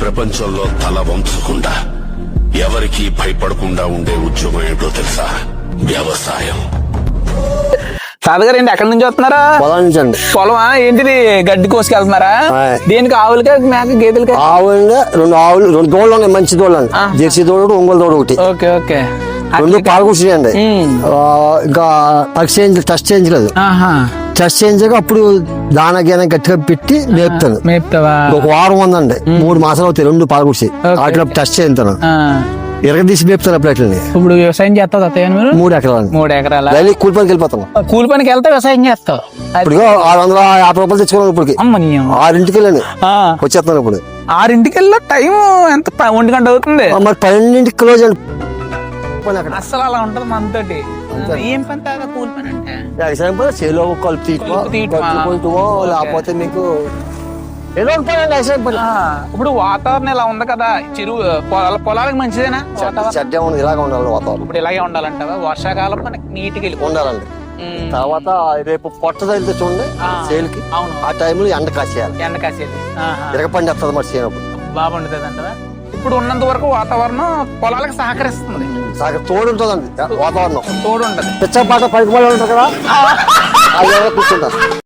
ప్రపంచంలో తల వంచకుండా ఎవరికీ భయపడకుండా ఉండే ఉద్యోగం ఏంటో తెలుసా? వ్యవసాయం. తాతగారు ఏంటి ఎక్కడి నుంచి వస్తున్నారా? పొలం నుంచి అండి. పొలమా ఏంటిది? గడ్డి కోసుకెళ్తున్నారా? దేనికి? ఆవులకా మేక గేదెలకా? ఆవు అండి, 2 ఆవులు, 2 దోళ్ళు ఉన్నాయి, మంచి దోళ్ళు అండి. జెర్సీ దోడు, ఒంగోలు దోడు ఒకటి. Okay okay. 2 పాలు కూర్చున్నాయండి. ఇంకా టెస్ట్ చేయించలేదు. టెస్ట్ చేయించాక అప్పుడు దాన గీన గట్టిగా పెట్టి మేపుతాను. మేపుతావా? ఒక వారం ఉందండి, 3 మాసాలు అవుతాయి 2 పాలు కూర్చి. వాటిలో టెస్ట్ చేయించాను, తీసి మేపుతాను అప్పుడు. ఇప్పుడు వ్యవసాయం చేస్తావు తాతయ్య మీరు? 3 ఎకరాలు. 3 ఎకరాల డైలీ కూలి పనికి వెళ్ళిపోతాను. కూలి పనికి వెళ్తే వ్యవసాయం చేస్తావు? ఇప్పుడు 650 రూపాయలు తెచ్చుకున్నాను. ఇప్పటికి 6ంటికి వెళ్ళండి, వచ్చేస్తాను. ఇప్పుడు 6ంటికి వెళ్ళా టైం ఎంత? 1 గంట అవుతుంది. మరి 12ంటికి క్లోజ్ అండి. అసలు అలా ఉంటది మనతోటి. ఏం పని తాగా కూలి పని అంటే? వ్యవసాయం పని చేలో కలుపు తీయటమో లేకపోతే మీకు ఏదో ఉంటాయండి వ్యవసాయం పని. ఇప్పుడు వాతావరణం ఇలా ఉంది కదా, చెరువు పొలాలకు మంచిదేనా వాతావరణం? చెడ్డ ఉంది, ఇలాగ ఉండాలి వాతావరణం. ఇప్పుడు ఇలాగే ఉండాలంటావా? వర్షాకాలం మనకి నీట్గా ఉండాలండి. తర్వాత రేపు పొట్ట తగిలితే చూడండి చేలికి, ఆ టైంలో ఎండ కాసేయాలి. ఎండ కాసేది ఇరగపండి వస్తుంది మరి చేయనప్పుడు బాగుంటుంది అంటారా? ఇప్పుడు ఉన్నంత వరకు వాతావరణం పొలాలకు సహకరిస్తుంది. తోడు ఉంటుందండి వాతావరణం, తోడు ఉంటది. పిచ్చపాట పైకి ఉంటారు కదా, కూర్చుంటారు.